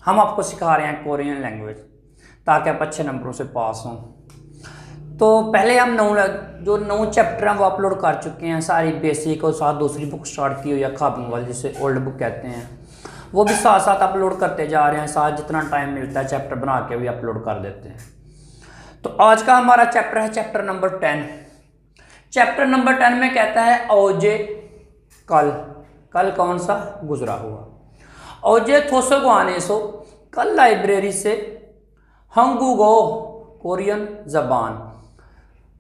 हम आपको सिखा रहे हैं कोरियन लैंग्वेज ताकि आप अच्छे नंबरों से पास हों। तो पहले हम जो 9 चैप्टर हैं वो अपलोड कर चुके हैं, सारी बेसिक और साथ दूसरी बुक स्टार्ट की हुई है खाबन वाली, जिसे ओल्ड बुक कहते हैं, वो भी साथ साथ अपलोड करते जा रहे हैं। साथ जितना टाइम मिलता है चैप्टर बना के भी अपलोड कर देते हैं। तो आज का हमारा चैप्टर है चैप्टर नंबर 10। चैप्टर नंबर 10 में कहता है ओजे कल। कल कौन सा गुजरा हुआ। ओजे थोसो आने सो, कल लाइब्रेरी से हंगुगो कोरियन जबान,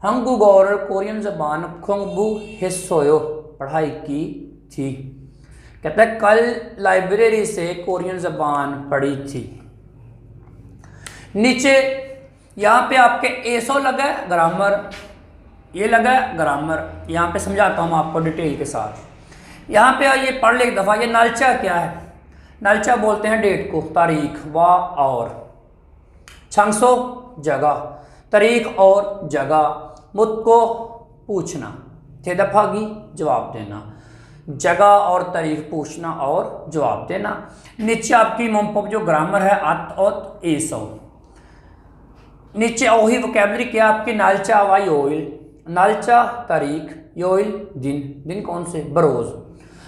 हंगुगो और कोरियन जबान खोंगबू हिस्सोयो पढ़ाई की थी। कहता है कल लाइब्रेरी से कोरियन जबान पढ़ी थी। नीचे यहाँ पे आपके एसो लगा है ग्रामर, ये लगा है ग्रामर। यहाँ पे समझाता हूँ आपको डिटेल के साथ। यहाँ पे ये पढ़ ले एक दफ़ा। ये नालचा क्या है? नालचा बोलते हैं डेट को, तारीख, वाह और छंगसो जगह, तारीख और जगह, मुझको पूछना, थे दफागी जवाब देना, जगह और तारीख पूछना और जवाब देना। नीचे आपकी मोमपप जो ग्रामर है आत और एसो। नीचे वही वोकैबलरी क्या आपकी नालचा व योइल, नालचा तारीख, योइल दिन, दिन कौन से? बरोज,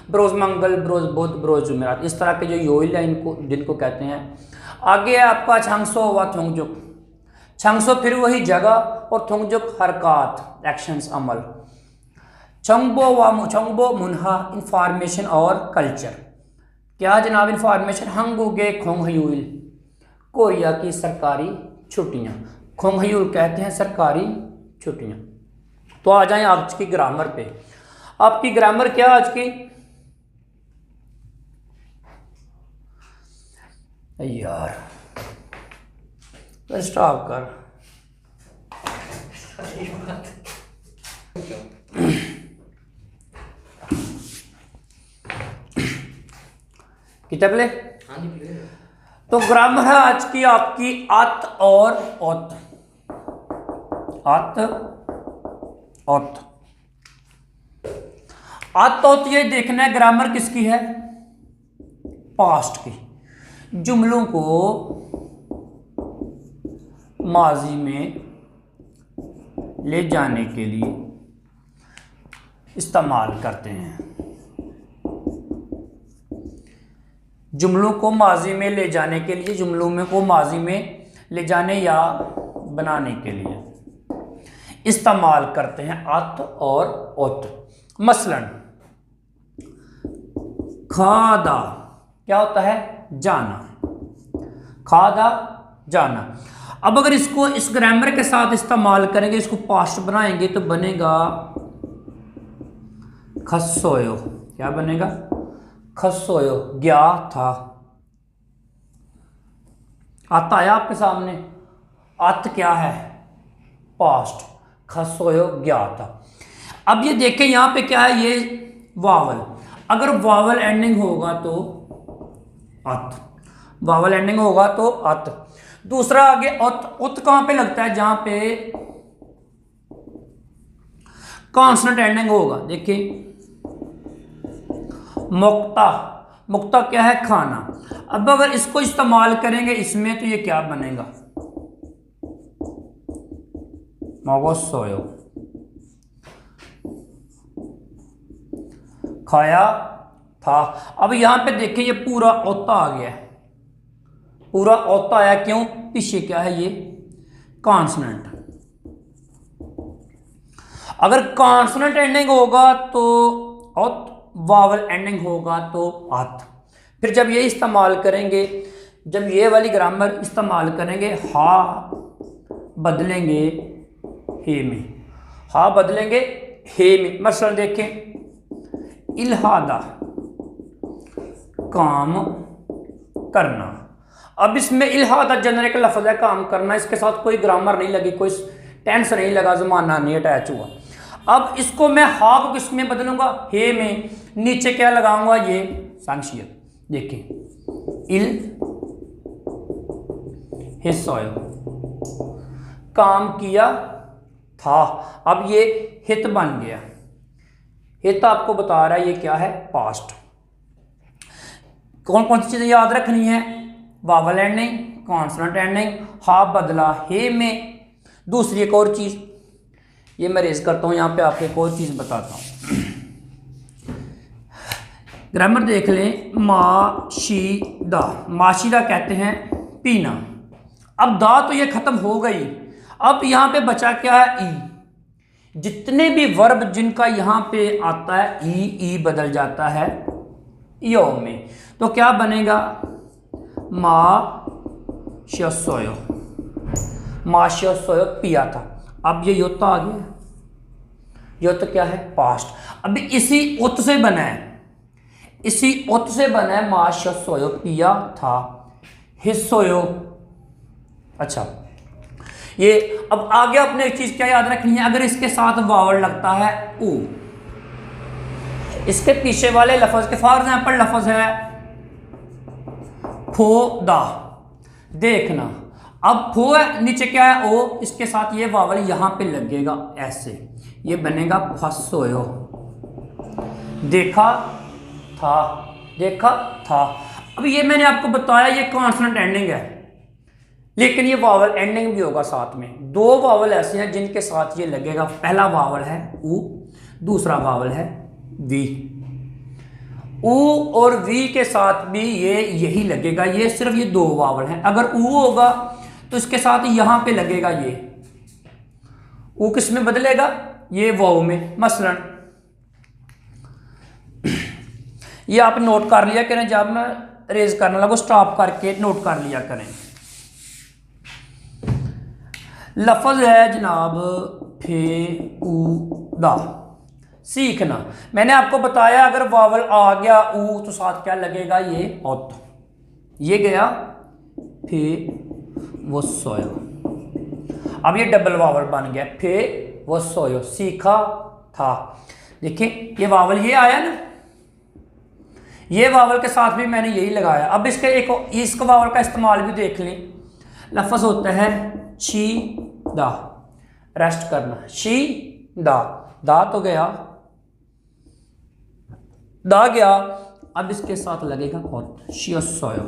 बरोज मंगल, बरोज बुध, बरोज जुमेरात। इस तरह के जो योइल है इनको दिन को कहते हैं। आगे है आपका छंगसो व थोंगजुक। छंगसो फिर वही जगह और थोंगजुक हरकत, एक्शंस, अमल। छंगबो मुनहा इंफॉर्मेशन और कल्चर। क्या जनाब? इंफॉर्मेशन। हंगुगे खोंगह्यूल कोरिया की सरकारी छुट्टियां, खोंगह्यूल कहते हैं सरकारी छुट्टियां। तो आ जाएं आज की ग्रामर पे। आपकी ग्रामर क्या आज की? यार स्टॉप कर। किताब ले। तो ग्रामर है आज की आपकी अत और औत, अत औत। अत औत ये देखना है ग्रामर किसकी है? पास्ट की। जुमलों को माजी में ले जाने के लिए इस्तेमाल करते हैं। जुमलों को माजी में ले जाने के लिए, जुमलों में को माजी में ले जाने या बनाने के लिए इस्तेमाल करते हैं अत और औत। मसलन खादा क्या होता है? जाना, खादा जाना। अब अगर इसको इस ग्रामर के साथ इस्तेमाल करेंगे, इसको पास्ट बनाएंगे तो बनेगा खसोयो। क्या बनेगा? खसोयो, गया था। आता है आपके सामने। अत क्या है? पास्ट, खसोयो गया था। अब ये देखें यहाँ पे क्या है? ये वावल। अगर वावल एंडिंग होगा तो अत, वावल एंडिंग होगा तो अत। दूसरा आगे उत। उत कहां पे लगता है? जहां पे कॉन्सोनेंट एंडिंग होगा। देखिए मुक्ता, मुक्ता क्या है? खाना। अब अगर इसको इस्तेमाल करेंगे इसमें तो ये क्या बनेगा? मोगोसोयो, खाया था। अब यहां पे देखिए ये पूरा ओता आ गया है, पूरा ओता आया। क्यों? पीछे क्या है? ये कॉन्सोनेंट। अगर कॉन्सोनेंट एंडिंग होगा तो औत, वावल एंडिंग होगा तो आत। फिर जब ये इस्तेमाल करेंगे, जब ये वाली ग्रामर इस्तेमाल करेंगे, हा बदलेंगे हे में, हा बदलेंगे हे में। मसलन देखें इल्हादा काम करना। अब इसमें इल्हादा जनरिक लफ्ज़ है, काम करना। इसके साथ कोई ग्रामर नहीं लगी, कोई टेंस नहीं लगा, ज़माना नहीं अटैच हुआ। अब इसको मैं हा को किस में बदलूंगा? हे में। नीचे क्या लगाऊंगा? ये सांशियत। देखिए इल हिस्सोयो, काम किया था। अब ये हित बन गया। हित आपको बता रहा है ये क्या है? पास्ट। कौन कौन सी चीजें याद रखनी है? वावल एंडिंग, कॉन्सोनेंट एंडिंग, हा बदला हे में। दूसरी एक और चीज़, ये मैं रेज करता हूँ यहाँ पे, आपको एक और चीज़ बताता हूँ। ग्रामर देख लें, माशीदा, माशीदा कहते हैं पीना। अब दा तो ये खत्म हो गई, अब यहाँ पे बचा क्या है, ई। जितने भी वर्ब जिनका यहाँ पे आता है ई बदल जाता है यो में, तो क्या बनेगा, माशयोसोयो, माशयोसोयो पिया था। अब ये योता आ गया, योत क्या है, पास्ट। अभी इसी उत से बना है, इसी उत से बना है माशयोसोयो पिया था, हिस्सोयो। अच्छा, ये अब आगे अपने एक चीज क्या याद रखनी है, अगर इसके साथ वावल लगता है ऊ, इसके पीछे वाले लफ्ज के, फॉर एग्जाम्पल लफ्ज है फोदा, देखना। अब फो है, नीचे क्या है ओ, इसके साथ ये वावल यहां पे लगेगा ऐसे, ये बनेगा फसोयो, देखा था, देखा था। अब ये मैंने आपको बताया ये कॉन्सोनेंट एंडिंग है, लेकिन ये वावल एंडिंग भी होगा साथ में। दो वावल ऐसे हैं जिनके साथ ये लगेगा, पहला वावल है ऊ, दूसरा वावल है वी। ऊ और वी के साथ भी ये यही लगेगा, ये सिर्फ ये दो वावल हैं। अगर ऊ होगा तो इसके साथ यहां पे लगेगा ये ऊ, किस में बदलेगा, ये वाव में। मसलन ये आप नोट कर लिया करें, जब मैं रेज करने लगो स्टॉप करके नोट कर लिया करें। लफ्ज है जनाब फेऊदा, सीखना। मैंने आपको बताया अगर वावल आ गया ऊ तो साथ क्या लगेगा, ये औत, ये गया फे वो सोयो। अब ये डबल वावल बन गया, फे वो सोयो, सीखा था। देखिए ये वावल ये आया ना, ये वावल के साथ भी मैंने यही लगाया। अब इसके एक इस वावल का इस्तेमाल भी देख लें, लफ्ज होता है शी दा, रेस्ट करना, शी दा, दा तो गया, दा गया। अब इसके साथ लगेगा और शियोसोयो,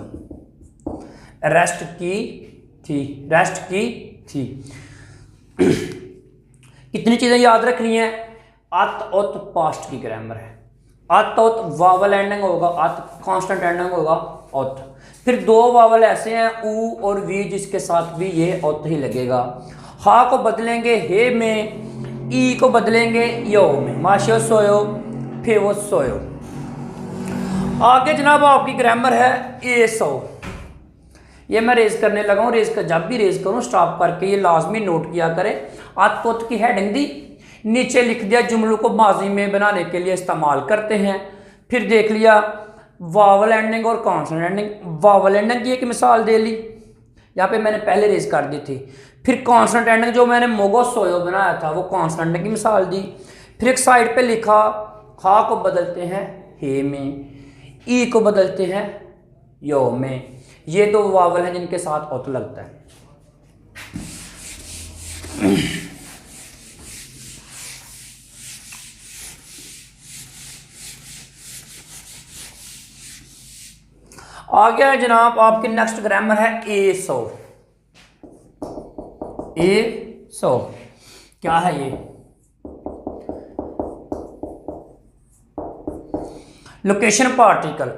रेस्ट की थी, रेस्ट की थी। कितनी चीजें याद रखनी है, अत उत पास्ट की ग्रामर है, अत उत वावल एंडिंग होगा, अत कांस्टेंट एंडिंग होगा उत। फिर दो वावल ऐसे हैं ऊ और वी जिसके साथ भी ये उत ही लगेगा। हा को बदलेंगे हे में, ई को बदलेंगे यो में, माशियो सोयो, फेवो सोयो। आगे जनाब आपकी ग्रामर है ए सो, ये मैं रेज करने लगा हूँ। रेज कर, जब भी रेज करूँ स्टॉप करके ये लाजमी नोट किया करें। अत उत की हेडिंग दी, नीचे लिख दिया जुमलों को माजी में बनाने के लिए इस्तेमाल करते हैं। फिर देख लिया वावल एंडिंग और कॉन्सोनेंट एंडिंग। वावल एंडिंग की एक मिसाल दे ली, यहाँ पे मैंने पहले रेज कर दी थी। फिर कॉन्सोनेंट एंडिंग जो मैंने मोगो सोयो बनाया था वो कॉन्सोनेंट की मिसाल दी। फिर एक साइड पे लिखा हा को बदलते हैं हे में, ई को बदलते हैं यो में। ये दो वावल हैं जिनके साथ औत लगता है। आ गया है जनाब आपकी नेक्स्ट ग्रामर है ए सो। ए सो क्या है ये, लोकेशन पार्टिकल।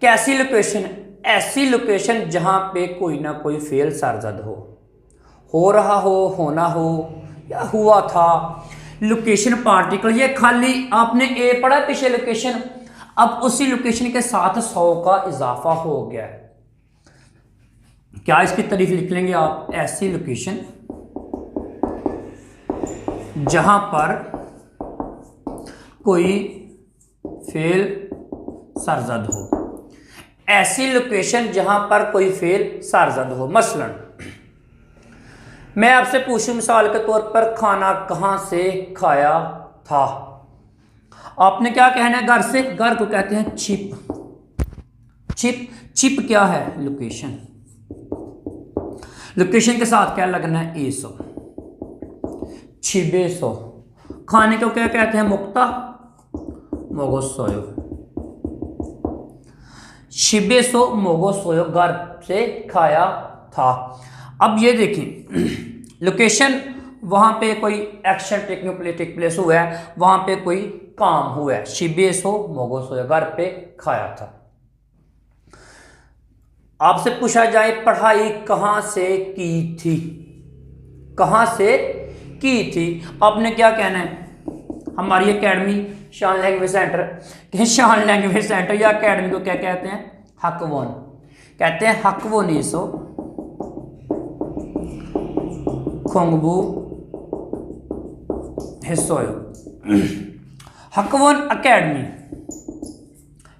कैसी लोकेशन, ऐसी लोकेशन जहां पे कोई ना कोई फेल सरजद हो रहा हो, होना हो या हुआ था। लोकेशन पार्टिकल, ये खाली आपने ए पढ़ा पीछे लोकेशन, अब उसी लोकेशन के साथ 100 का इजाफा हो गया है। क्या इसकी तारीफ लिख लेंगे आप, ऐसी लोकेशन जहां पर कोई फेल सरजद हो, ऐसी लोकेशन जहां पर कोई फेल सरजद हो। मसलन मैं आपसे पूछूं मिसाल के तौर पर खाना कहां से खाया था, आपने क्या कहना है, घर से। घर को कहते हैं छिप, छिप, छिप क्या है, लोकेशन। लोकेशन के साथ क्या लगना है, ए सो, छिबे सो। खाने को क्या कहते हैं, मुक्ता, मोगोसोयो। शिबे सो मोगो सोयो, घर से खाया था। अब ये देखिए लोकेशन, वहां पे कोई एक्शन टेक प्लेस हुआ है, वहां पे कोई काम हुआ है। शिबे सो मोगो सोयो, घर पे खाया था। आपसे पूछा जाए पढ़ाई कहां से की थी, कहां से की थी, आपने क्या कहना है? हमारी एकेडमी शान लैंग्वेज सेंटर, शान लैंग्वेज सेंटर या एकेडमी को क्या कहते हैं? हकवोन कहते हैं। हकवोन सो खोंगबू हिस्सोयो। हकवोन एकेडमी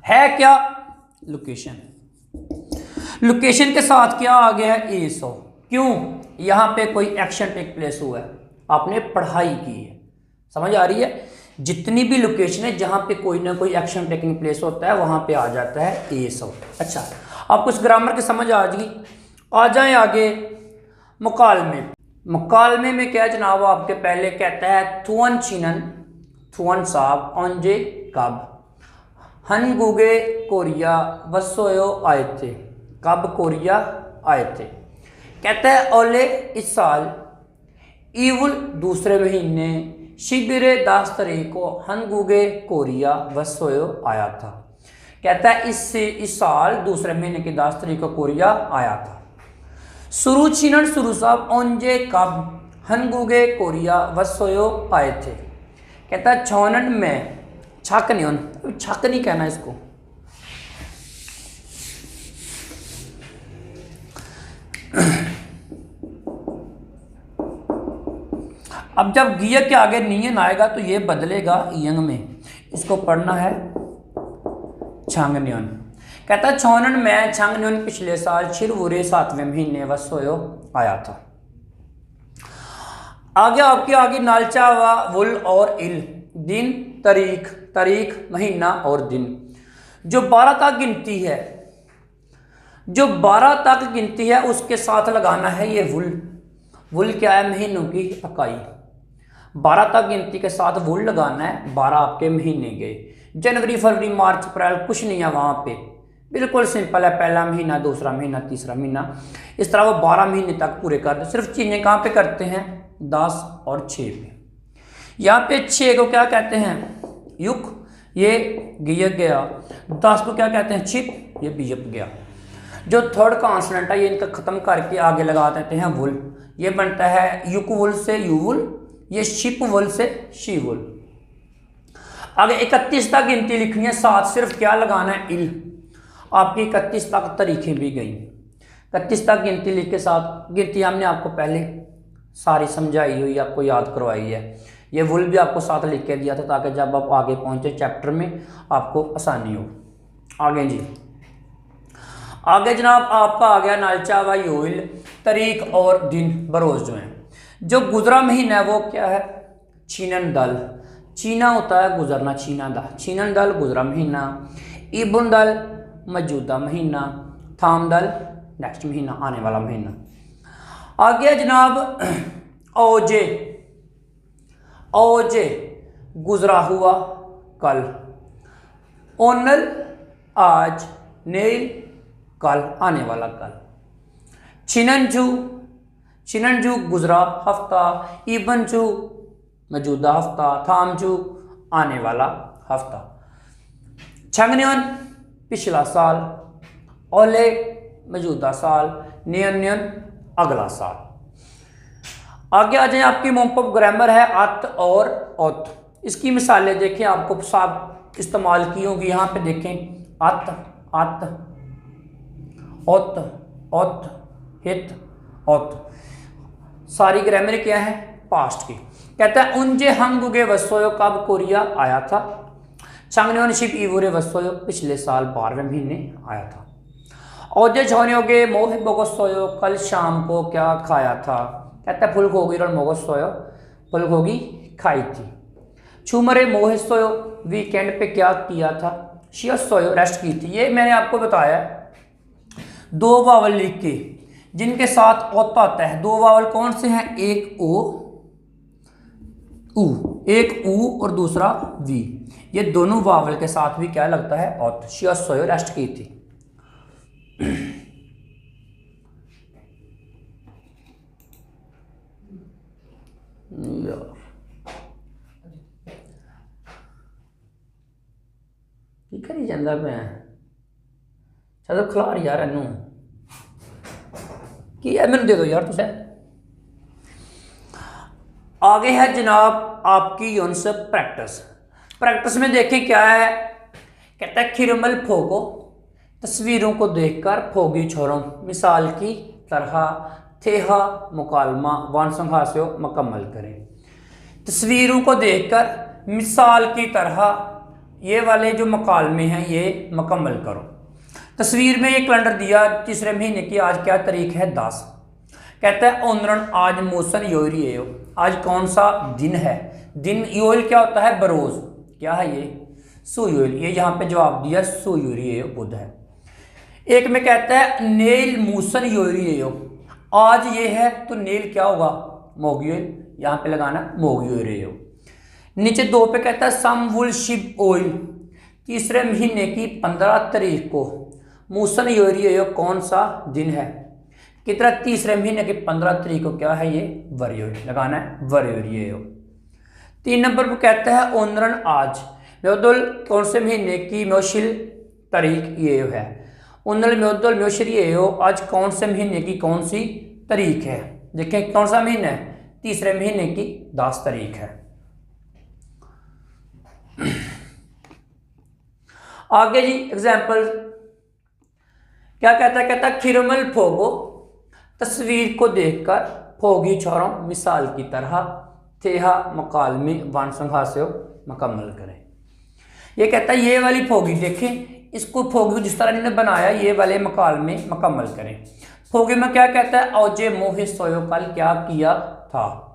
है क्या? लोकेशन। लोकेशन के साथ क्या आ गया है? एसो। क्यों? यहां पे कोई एक्शन टेक प्लेस हुआ है, आपने पढ़ाई की है। समझ आ रही है? जितनी भी लोकेशन है जहां पे कोई ना कोई एक्शन टेकिंग प्लेस होता है वहां पे आ जाता है एसो। अच्छा, आपको इस ग्रामर की समझ आ जाएगी। आ जाए आगे मुकालमे। मुकालमे में क्या जनाब? आपके पहले कहता है थुअन चिनन, थुअन साहब औंजे कब, हन गुगे कोरिया वसोयो आए थे। कब कोरिया आए थे? कहता है ओले इस साल, ईवुल दूसरे महीने, शिबिरे 10 तारीख को हनगुगे कोरिया वसोयो आया था। कहता है इस साल दूसरे महीने की 10 तारीख को कोरिया आया था। शुरू छिनन शुरू साहब ओंजे कब हनगुगे कोरिया वसोयो आए थे। कहता है छौनन में, छक नहीं, छक नहीं कहना इसको, अब जब गिय के आगे नियन आएगा तो ये बदलेगा यंग में, इसको पढ़ना है छांगन्योन। कहता है छौनन में छांगन्योन पिछले साल छिरवुरे 7वें महीने वसोयो आया था। आगे आपके आगे नालचा व वुल और इल, दिन तारीख, तारीख महीना और दिन। जो 12 तक गिनती है, जो 12 तक गिनती है उसके साथ लगाना है ये वुल। वुल क्या है? महीनों की इकाई। 12 तक गिनती के साथ वुल लगाना है। 12 आपके महीने गए, जनवरी फरवरी मार्च अप्रैल कुछ नहीं है वहां पे, बिल्कुल सिंपल है। पहला महीना, दूसरा महीना, तीसरा महीना, इस तरह वो 12 महीने तक पूरे कर दो। सिर्फ चीजें कहाँ पे करते हैं? 10 और 6 पे। यहाँ पे 6 को क्या कहते हैं? युक, ये गियक गया। 10 को क्या कहते हैं? छिप, ये बियप गया। जो थर्ड कॉन्सोनेंट है ये इनका खत्म करके आगे लगा देते हैं वुल। ये बनता है युक वुल से यूवुल, ये शिप वुल से शी वुल। आगे 31 तक गिनती लिखनी है, साथ सिर्फ क्या लगाना है? इल। आपकी 31 तक तरीकें भी गई। 31 तक गिनती लिख के साथ गिनती हमने आपको पहले सारी समझाई हुई, आपको याद करवाई है। ये वुल भी आपको साथ लिख के दिया था ताकि जब आप आगे पहुंचे चैप्टर में आपको आसानी हो। आगे जी, आगे जनाब आपका आ गया नालचा व योइल, तारीख और दिन बरोज जो है। जो गुजरा महीना है वो क्या है? छीनन दल। चीना होता है गुजरना, छीना दा, छीनन दल गुजरा महीना, इबुन दल मौजूदा महीना, थाम दल नेक्स्ट महीना, आने वाला महीना। आ गया जनाब ओजे। ओजे गुजरा हुआ कल, ओनल आज, नेल कल, आने वाला कल। छिननजू, छिननजू गुजरा हफ्ता, इबनजू मौजूदा हफ्ता, थामजू आने वाला हफ्ता। छंगन्योन पिछला साल, ओले मौजूदा साल, नियन अगला साल। आगे आ जाए आपकी मोमपप ग्रामर है अत और औत। इसकी मिसालें देखें, आपको साफ इस्तेमाल की होंगी। यहाँ पे देखें अत, अत, औत, औत, हित, औत। सारी ग्रामर क्या है? पास्ट की। कहता है उनजे हंगुगे वसोयो कब कोरिया आया था। छंगन्योनशिप ईवुरे वसोयो पिछले साल 12वें महीने आया था। ओजे झोनियोगे मोहि बोगोसोयो कल शाम को क्या खाया था। कहता है फुलगोगी और मोगोसोयो, फुलगोगी खाई थी। छुमरे मोहिसोयो वीकेंड पे क्या किया था। शियोसोयो रेस्ट की थी। ये मैंने आपको बताया 2 वावल लिख के जिनके साथ ओता आता है। 2 वावल कौन से हैं? एक ओ ऊ, एक ऊ और दूसरा वी। ये दोनों वावल के साथ भी क्या लगता है? औत। शियोसोयो रेस्ट की थी। यार की करी जाता मैं चलो खिलार यार इनू कि मैंने दे दो यार तुझे। आगे है जनाब आपकी यूनिट प्रैक्टिस। प्रैक्टिस में देखें क्या है, कहता है खिरमल फोगो तस्वीरों को देखकर फोगी छोरों मिसाल की तरह थेहा मुकालमा वानसंघा से मुकम्मल करें। तस्वीरों को देखकर मिसाल की तरह ये वाले जो मुकालमे हैं ये मुकम्मल करो। तस्वीर में ये कैलेंडर दिया, तीसरे महीने की आज क्या तारीख है 10। कहता है ओनरन आज मौसन योरी है, आज कौन सा दिन है। दिन योल क्या होता है बरोज, क्या है ये सुयोल, ये यहाँ पे जवाब दिया सुयोरी है बुध है। एक में कहता है नेल मूसन योरी है, आज ये है तो नेल क्या होगा मोगियोल, यहाँ पे लगाना मोगियो। नीचे 2 पे कहता है सम वुल शिप ऑयल, तीसरे महीने की 15 तारीख को मूसन योरी कौन सा दिन है। कितना तीसरे महीने की 15 तारीख को क्या है ये वरियो, लगाना है वरियो। 3 नंबर पर कहता है ओनरन आज म्योदुल कौन से महीने की म्योशिल तारीख ये है। ओनल म्योदुल म्योशिल ये हो, आज कौन से महीने की कौन सी तारीख है। देखें कौन सा महीना है, तीसरे महीने की 10 तारीख है। आगे जी एग्जाम्पल क्या कहता है, कहता है खिरमल फोगो तस्वीर को देखकर फोगी छोरों मिसाल की तरह थेहा मकालमी वानसंघा से मुकम्मल करें। ये कहता है ये वाली फोगी देखें, इसको फोगी जिस तरह इन्होंने बनाया ये वाले मकालमे मुकम्मल करें। फोगी में क्या कहता है औजे मोहि सोयो कल क्या किया था।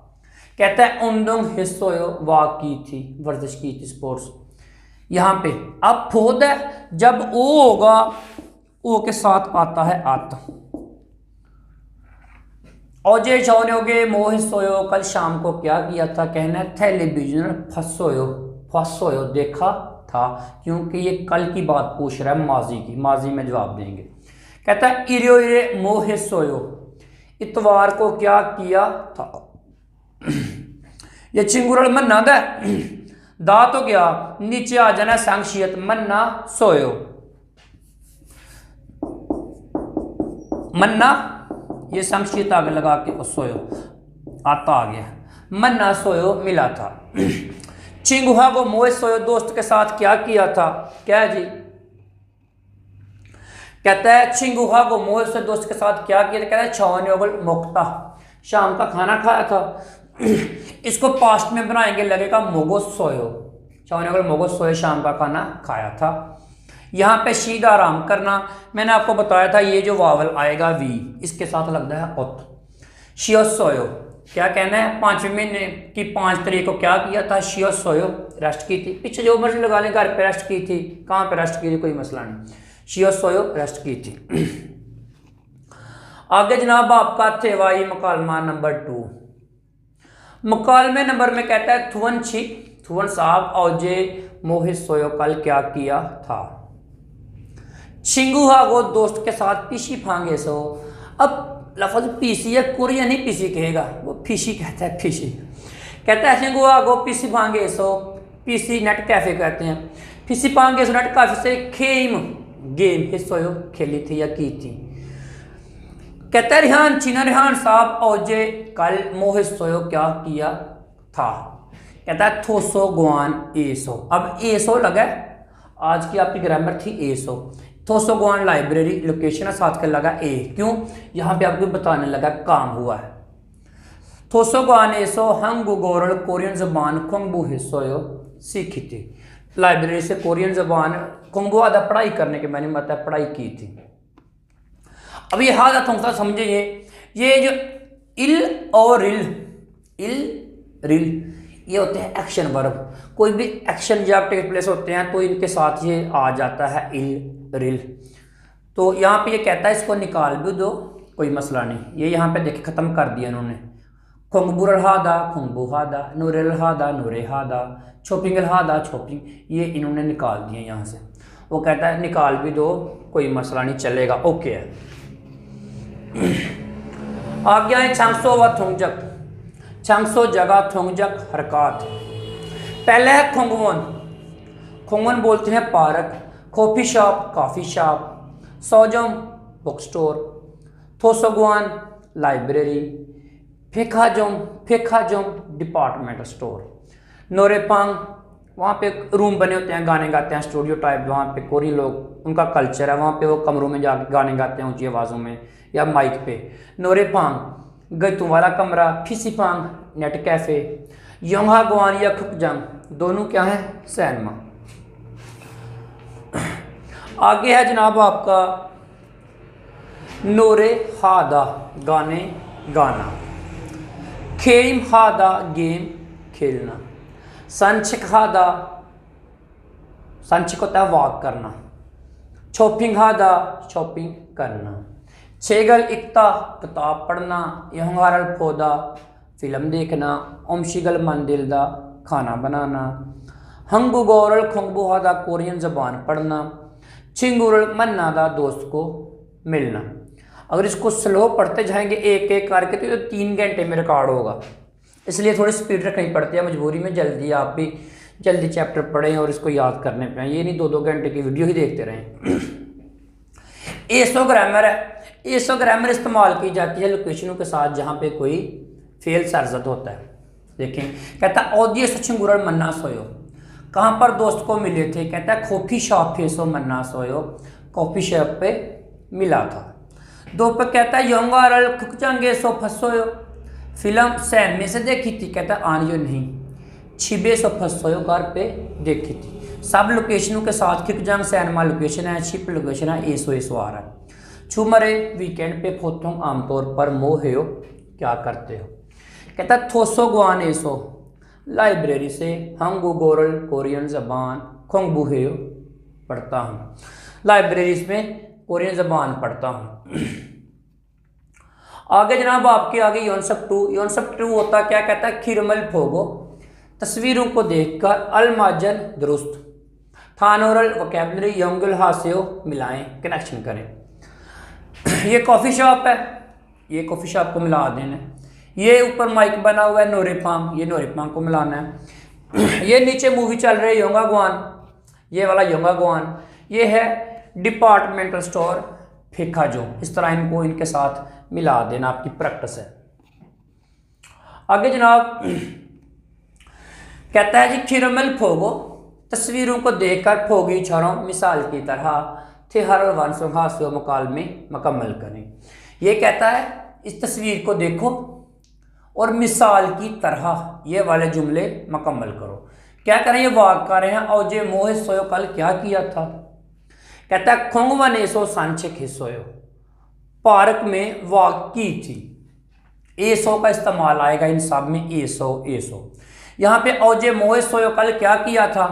कहता है उंदुंग हिस्सोयो वाक की थी, वर्जिश की थी, स्पोर्ट्स। यहाँ पे अब फोद है, जब ओ होगा ओ के साथ आता है आत। औजे छौने मोह सोयो कल शाम को क्या किया था, कहना है टेलीविजन फसोयो देखा था, क्योंकि ये कल की बात पूछ रहा है माजी की, माजी में जवाब देंगे। कहता है इरियो इरे मोह सोयो इतवार को क्या किया था। ये चिंगुरल मन्ना दा तो गया नीचे आ जाना संक्षियत मन्ना सोयो, मन्ना ये संक्षिप्त आगे लगा के सोयो आता आ गया, मन्ना सोयो मिला था। चिंगुहा को मोह सोयो दोस्त के साथ क्या किया था, क्या है जी। कहता है चिंगुहा को मोह से दोस्त के साथ क्या किया था, कहता है छावनी मुक्ता शाम का खाना खाया था। इसको पास्ट में बनाएंगे लगेगा मोगो सोयो, छावनी मोगो सोयो शाम का खाना खाया था। यहाँ पे शीद आराम करना, मैंने आपको बताया था ये जो वावल आएगा वी इसके साथ लगता है उत। शियो सोयो क्या कहना है 5वें महीने की 5 तारीख को क्या किया था, शियो सोयो रेस्ट की थी। पीछे जो मर्जी लगा लें, घर पे रेस्ट की थी, कहाँ पे रेस्ट की थी कोई मसला नहीं, शियो सोयो रेस्ट की थी। आगे जनाब आपका थेवाई मुकालमा नंबर 2। मुकालमे नंबर में कहता है थुवन छी थुवन साहब औजे मोहित सोयो कल क्या किया था। छिंगुहा को दोस्त के साथ पीसी फांगे सो, अब लफ्ज पीसी है कोरिया नहीं पीसी कहेगा, वो फिशी कहता है फिशी। कहता है छिंगुहा को पीसी फांगे सो, पीसी नेट कैफे कहते हैं, पीसी फांगे सो नेट कैफे से खेम गेम हिस्सोयो खेली थी या की थी। कहता है रिहान चीना रिहान साहब औजे कल मोहित सोयो क्या किया था। कहता है थोसो गुआन एसो, अब एसो लगा आज की आपकी ग्रामर थी एसो, थोसो गुआन लाइब्रेरी लोकेशन है साथ के लगा ए, क्यों यहाँ पे आपको बताने लगा काम हुआ है। थोसो गुआन एसो हंगु गोरल कोरियन जबान खुंगबू हिस्सोयो सीखी थी, लाइब्रेरी से कोरियन जबान खुंगबू आधा पढ़ाई करने के मैंने मतलब पढ़ाई की थी। अब ये हाथ थोड़ा समझे, ये जो इल और रिल ये होते हैं एक्शन वर्ब, कोई भी एक्शन जब टेक प्लेस होते हैं तो इनके साथ ये आ जाता है इल रिल। तो यहाँ पे ये कहता है इसको निकाल भी दो कोई मसला नहीं, ये यहाँ पे देखे ख़त्म कर दिया इन्होंने। खुंगबुरल हादा खुंगबू हादा नूरल हादा नूरे हादा छोपिंगल हादा छोपिंग, ये इन्होंने निकाल दिए यहाँ से। वो कहता है निकाल भी दो कोई मसला नहीं चलेगा, ओके है। आ गया है छांसो व थोंगजक। छंगसो जगह थोंगजक हरकत। पहले है खोंगवन, खोंगवन बोलते हैं park. Coffee shop coffee shop. Sojam book store. Thosogwan library. Phekhajom departmental store. Norepang वहाँ पे रूम बने होते हैं, गाने गाते हैं, स्टूडियो टाइप। वहाँ पे कोरियन लोग, उनका कल्चर है, वहाँ पे वो कमरों में जाकर गाने गाते हैं ऊंची आवाज़ों में या माइक पे। नोरेपांग गैतू वाला कमरा। फिसीपांग नेट कैफ़े। योंगा गुआन या खुकजंग दोनों क्या है, सैनमा। आगे है जनाब आपका नोरे हादा गाने गाना। खेम हादा गेम खेलना। संचिक हादा, संचिक होता है वॉक करना। शॉपिंग हादा शॉपिंग करना। छेगल इक्ता किताब पढ़ना। यहंगारल फोदा फिल्म देखना। ओमशिगल मंदिलदा खाना बनाना। हंगबू गौरल खोंगबू हादा कोरियन ज़बान पढ़ना। चिंगुरल मन्नादा दोस्त को मिलना। अगर इसको स्लो पढ़ते जाएंगे एक एक करके तो ये 3 घंटे में रिकॉर्ड होगा, इसलिए थोड़ी स्पीड रखनी पड़ती है मजबूरी में। जल्दी आप भी जल्दी चैप्टर पढ़ें और इसको याद करने पे, ये नहीं 2-2 घंटे की वीडियो ही देखते रहें। एसो ग्रामर है। एसो ग्रामर इस्तेमाल की जाती है लोकेशनों के साथ जहाँ पे कोई फेल सरजद होता है। देखें, कहता है औदिय सचिन गुरल मन्ना सोयो, कहाँ पर दोस्त को मिले थे। कहता है कॉफ़ी शॉप पे सो मन्ना सोयो, कॉफ़ी शॉप पे मिला था। दो पे कहता है योंगारल खुकचंगे सो फसोयो, फिल्म सैन में से देखी थी। कहता है आनियो नहीं, छिबे सो फसोयो घर पे देखी थी। सब लोकेशनों के साथ खिकजंग सैनमा लोकेशन है, छिप लोकेशन है, एसो एसो आ रहा है। छुमरे वीकेंड पे फोतों आमतौर पर मोह हो क्या करते हो। कहता है थोसो गुआन एसो लाइब्रेरी से हंगू गोरल कोरियन ज़बान खोंगबू हेयो पढ़ता हूँ, लाइब्रेरी में कोरियन ज़बान पढ़ता हूँ। आगे जनाब आपके आगे योनसप टू होता क्या, कहता है खिरमल फोगो तस्वीरों को देखकर अलमाजन दुरुस्त। थानोरल वोकैबलरी योंगल हास्यो मिलाएं कनेक्शन करें। ये कॉफ़ी शॉप है, ये कॉफ़ी शॉप को मिला देना। ये ऊपर माइक बना हुआ है नोरेपांग, ये नोरेपांग को मिलाना है। ये नीचे मूवी चल रही है योंगा गुआन, ये वाला योंगा गुआन। ये है डिपार्टमेंटल स्टोर फेखाजो। इस तरह इनको इनके साथ मिला देना, आपकी प्रैक्टिस है। आगे जनाब कहता है जी खिरमल फोगो तस्वीरों को देखकर फोगी छोरों मिसाल की तरह थे हर वंशो मुकाल में मुकम्मल करें। ये कहता है इस तस्वीर को देखो और मिसाल की तरह ये वाले जुमले मुकम्मल करो। क्या करें, ये वाक कर रहे हैं। और जे मोह सोयो कल क्या किया था। कहता है खोंगवा ने सो सांचे खिसोयो, पार्क में वाक की थी। एसो का इस्तेमाल आएगा इन सब में, एसो एसो। यहाँ पे औजे मोह सोयो कल क्या किया था,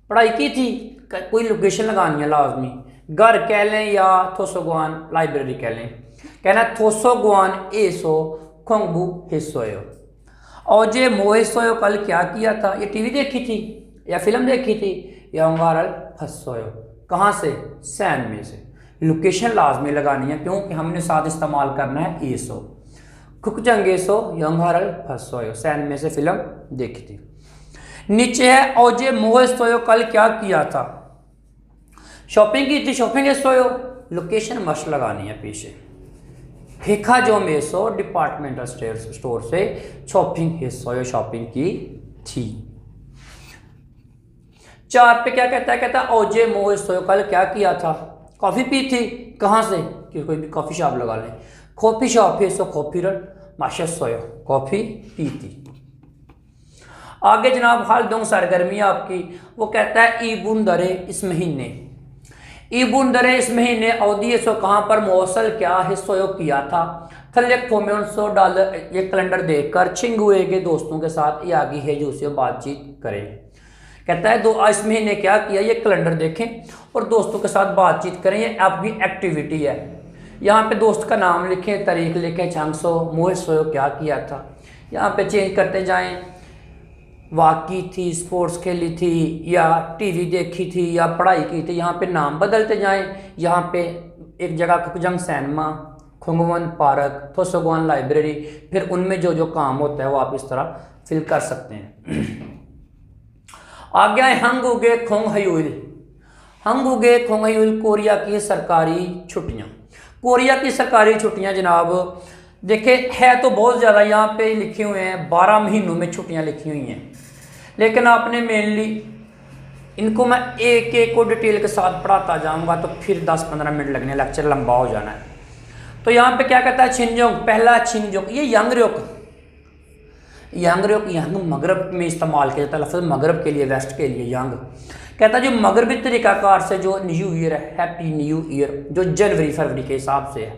पढ़ाई की थी। कोई लोकेशन लगानी है लाजमी, घर कह लें या थोसोगवान लाइब्रेरी कह लें। कहना थोसोगवान एसो खोंगबू हिस्सोयो। औजे मोह सोयो कल क्या किया था, ये टीवी देखी थी या फिल्म देखी थी या अंगारल फंसोयो। कहाँ से, सैन में से। लोकेशन लाजमी लगानी है क्योंकि हमने साथ इस्तेमाल करना है एसो। खुकजंगेसो यंगारल फंसोयो, सैन में से फिल्म देखी थी। नीचे है औजे मोह सोयो कल क्या किया था, शॉपिंग की थी, शॉपिंग सोयो। लोकेशन मस्ट लगानी है पीछे। फेखा जो में सो डिपार्टमेंटल स्टोर से शॉपिंग हिस्सोयो शॉपिंग की थी। 4 पे क्या कहता है, कहता है औजे मोह सोयो कल क्या किया था, कॉफ़ी पी थी। कहाँ से, कि कोई भी कॉफ़ी शॉप लगा लें। कॉफ़ी शॉप है सो कॉफ़ी रन माशा सोयो, कॉफ़ी पी थी। आगे जनाब हाल दोंग सरगर्मी आपकी, वो कहता है ईबुन दरे इस महीने, ईबुन दरे इस महीने अवधि सो कहाँ पर मौसल क्या हिस्सोयो किया था। थल्ले $100 ये कैलेंडर देखकर छिंगुए के दोस्तों के साथ ये आगे है जो उसे बातचीत करें। कहता है इस महीने क्या किया, ये कैलेंडर देखें और दोस्तों के साथ बातचीत करें। ये आपकी एक्टिविटी है। यहाँ पे दोस्त का नाम लिखें, तारीख लिखें, छंगसो मोह सोयो क्या किया था। यहाँ पे चेंज करते जाएं, वॉक की थी, स्पोर्ट्स खेली थी या टीवी देखी थी या पढ़ाई की थी। यहाँ पे नाम बदलते जाएं। यहाँ पे एक जगह खुकजंग सैनमा खुंगवन पार्क, थोसोगवान लाइब्रेरी, फिर उनमें जो जो काम होता है वो आप इस तरह फिल कर सकते हैं। आगे है हंगुगे खोंगहयुल। हंगुगे खोंगहयुल कोरिया की सरकारी छुट्टियां। कोरिया की सरकारी छुट्टियां जनाब देखे है तो बहुत ज़्यादा, यहाँ पे लिखे हुए हैं 12 महीनों में छुट्टियां लिखी हुई हैं, लेकिन आपने मेनली इनको मैं एक एक को डिटेल के साथ पढ़ाता जाऊंगा तो फिर 10-15 मिनट लगने, लेक्चर लंबा हो जाना है। तो यहाँ पे क्या कहता है छिंजोंग, पहला छिंजोंग, ये यांगर्योक, यांगर्योक यंग मगरब में इस्तेमाल किया जाता है, लफ्ज़ मगरब के लिए, वेस्ट के लिए यंग। कहता है जो मगरबी तरीक़ाकार से जो न्यू ईयर है, हैप्पी न्यू ईयर, जो जनवरी फरवरी के हिसाब से है,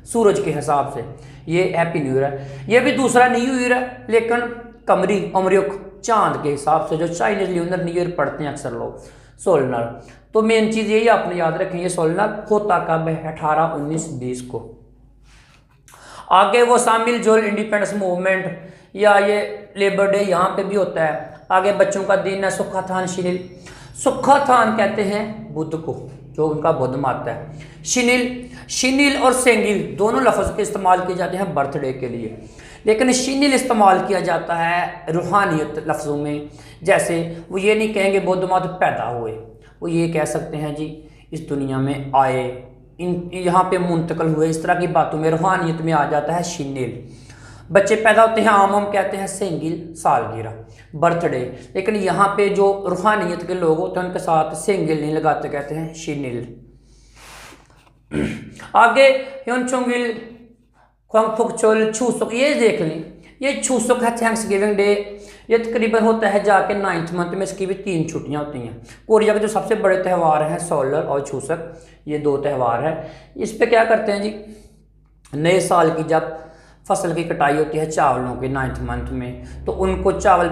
सूरज के हिसाब से ये हैप्पी न्यू ईयर है। ये भी दूसरा न्यू ईयर है, लेकिन कमरी अमरियुक चांद के हिसाब से, जो चाइनीज ल्यूनर न्यू ईयर पढ़ते हैं अक्सर लोग, सोलनर। तो मेन चीज़ यही आपने याद रखें, ये सोलनर होता कब है, 18, 19, 20 को। आगे वो शामिल जो इंडिपेंडेंस मूवमेंट या ये लेबर डे यहाँ पे भी होता है। आगे बच्चों का दिन है सुखाथान शिनिल। सुखाथान कहते हैं बुद्ध को, जो उनका बुद्ध मानता है। शिनिल, शिनिल और सेंगिल दोनों लफ्ज़ के इस्तेमाल किए जाते हैं बर्थडे के लिए, लेकिन शिनिल इस्तेमाल किया जाता है रूहानियत लफ्ज़ों में। जैसे वो ये नहीं कहेंगे बुद्ध मत पैदा हुए, वो ये कह सकते हैं जी इस दुनिया में आए, इन यहाँ पे मुंतकल हुए, इस तरह की बातों में रूहानियत में आ जाता है शिनिल। बच्चे पैदा होते हैं आम हम कहते हैं सेंगिल, सालगिरह, बर्थडे, लेकिन यहाँ पे जो रूहानियत के लोग होते हैं उनके साथ सेंगिल नहीं लगाते, कहते हैं शिनिल। आगे ह्योनचोंगिल, ख्वांगफुकचोल, छूसुक, ये देख लें, ये छूसुक है थैंक्स गिविंग डे। ये तकरीबन होता है जाके 9th मंथ में, इसकी भी 3 छुट्टियाँ होती हैं। कोरिया के जो सबसे बड़े त्यौहार हैं सोलर और छूसक, ये 2 त्यौहार हैं। इस पे क्या करते हैं जी, नए साल की जब फसल की कटाई होती है चावलों के 9th मंथ में, तो उनको चावल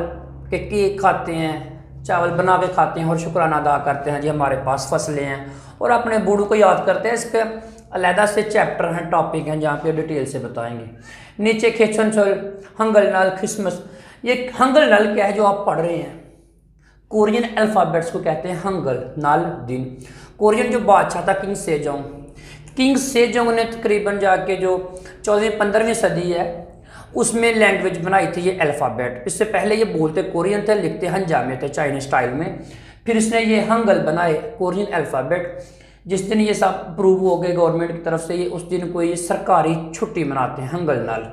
के केक खाते हैं, चावल बना के खाते हैं और शुक्राना अदा करते हैं जी हमारे पास फसलें हैं, और अपने बूढ़ों को याद करते हैं। इसके अलहदा से चैप्टर हैं, टॉपिक हैं, जहाँ पे डिटेल से बताएंगे। नीचे खेचनचल, हंगल नल, क्रिसमस। ये हंगल नल क्या है जो आप पढ़ रहे हैं, कोरियन अल्फ़ाबेट्स को कहते हैं हंगल नल दिन। कोरियन जो बादशाह था किंग सेजोंग, किंग सेजोंग ने तकरीबन जाके जो 14वीं-15वीं सदी है उसमें लैंग्वेज बनाई थी ये अल्फ़ाबेट। इससे पहले ये बोलते कोरियन थे, लिखते हंजामे थे चाइनीज स्टाइल में। फिर इसने ये हंगल बनाए कोरियन अल्फ़ाबेट। जिस दिन ये सब अप्रूव हो गए गवर्नमेंट की तरफ से, ये उस दिन कोई सरकारी छुट्टी मनाते हैं, हंगल नाल,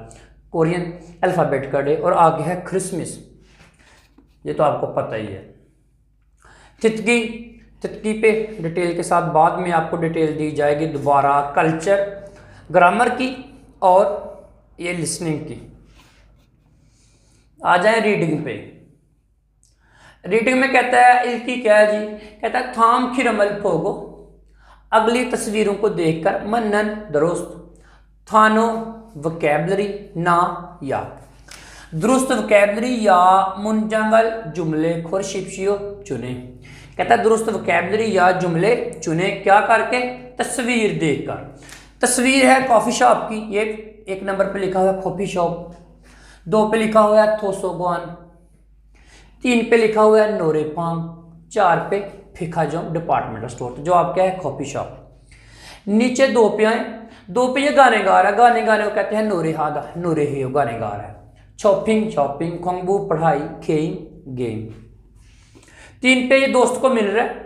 कोरियन अल्फ़ाबेट का डे। और आगे है क्रिसमस, ये तो आपको पता ही है। तितकी, तितकी पे डिटेल के साथ बाद में आपको डिटेल दी जाएगी दोबारा, कल्चर, ग्रामर की और ये लिसनिंग की। आ जाए रीडिंग पे। रीडिंग में कहता है इल्की क्या है जी, कहता है थाम खिरमल फोगो, अगली तस्वीरों को देखकर मनन दुरुस्त, थानो वोकैबलरी ना या दुरुस्त वोकैबलरी या मुंजंगल जुमले खुरशिप्शियो चुने। कहता है दुरुस्त वोकैबलरी या जुमले चुने, क्या करके, तस्वीर देखकर। तस्वीर है कॉफ़ी शॉप की, ये 1 नंबर पे लिखा हुआ है कॉफ़ी शॉप, 2 पे लिखा हुआ है थोसोगवान, 3 पे लिखा हुआ है नोरेपाम, 4 पे फिकाजोंग डिपार्टमेंटल स्टोर, जो आपका है कॉफ़ी शॉप। नीचे 2 पे आए, 2 पे ये गाने गा रहा है, गाने गाने को कहते हैं नोरे हादा, नोरे हे गाने गा रहा है। शॉपिंग शॉपिंग, खोंगबू पढ़ाई, खेम गेम। 3 पे ये दोस्त को मिल रहा है,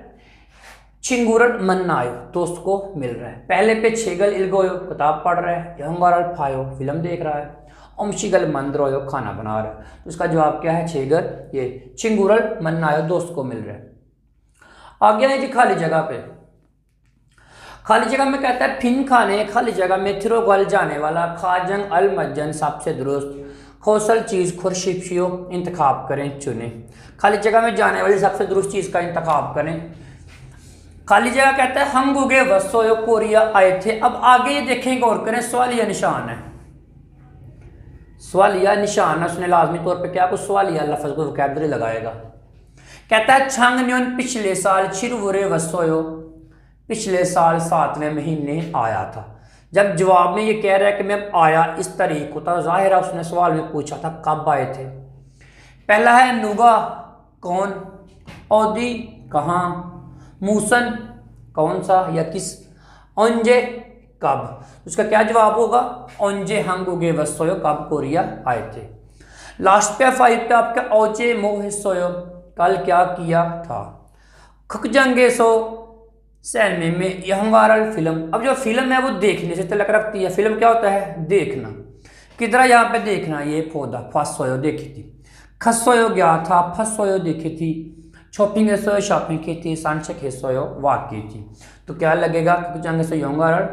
चिंगूरन मन आयो, दोस्त को मिल रहा है। पहले पे छेगल इलगोयो, किताब पढ़ रहा है। यंगारल फायो, फिल्म देख रहा है। ओमशिगल मंद्रोयो, खाना बना रहा है। तो इसका जवाब क्या है, छेगल, ये चिंगूरल मन आयो, दोस्त को मिल रहा है। आ गया है जी खाली जगह पे। खाली जगह में कहता है फिन खाने, खाली जगह में थिरो गल जाने वाला, खाजंग अल मज्जन, सबसे दुरुस्त, खोसल चीज़ खुरशिप्शियो, इंतखाब करें चुने। खाली जगह में जाने वाली सबसे दुरुस्त चीज़ का इंतखाब करें। खाली जगह कहता है हंगुगे वसोयो, कोरिया आए थे। अब आगे ये देखें, गौर करें, सवालिया निशान है, सवालिया निशान है। उसने लाजमी तौर पे क्या, कुछ सवालिया लफ्ज़ को वोकैबलरी लगाएगा। कहता है छंग न्योन पिछले साल छिरुवरे वसोयो, पिछले साल 7वें महीने आया था। जब जवाब में ये कह रहा है कि मैं आया, इस तारीख को था, जाहिर है उसने सवाल में पूछा था कब आए थे। पहला है नुगा, कौन, औदी, कहाँ, मूसन, कौन सा या किस, ओंजे, कब, उसका क्या जवाब होगा, ओंजे हंगुगे वसोयो, कब कोरिया आए थे। लास्ट पे 5 पे आपका ओचे मोह सोयो, कल क्या किया था। खकजंगे सो सैनमे में यहंगारल फिल्म, अब जो फिल्म है वो देखने से तलक रखती है। फिल्म क्या होता है, देखना। किधर यहाँ पे देखना, ये पौधा फसोयो देखी थी, खसोयो गया था, फसोयो देखी थी, शॉपिंग सोयो शॉपिंग की थी, सांशक सोयो वाक की थी। तो क्या लगेगा, खकजंगे सो यहंगारल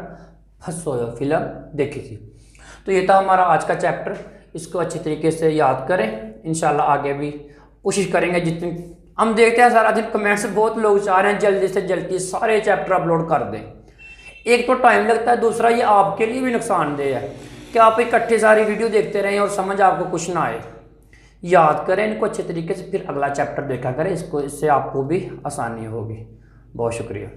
फसोयो फिल्म देखी थी। तो ये था हमारा आज का चैप्टर, इसको अच्छे तरीके से याद करें। इंशाल्लाह आगे भी कोशिश करेंगे जितनी, हम देखते हैं सारा दिन कमेंट्स बहुत लोग चाह रहे हैं जल्दी से जल्दी सारे चैप्टर अपलोड कर दें। एक तो टाइम लगता है, दूसरा ये आपके लिए भी नुकसानदेह है कि आप इकट्ठे सारी वीडियो देखते रहें और समझ आपको कुछ ना आए। याद करें इनको अच्छे तरीके से, फिर अगला चैप्टर देखा करें इसको, इससे आपको भी आसानी होगी। बहुत शुक्रिया।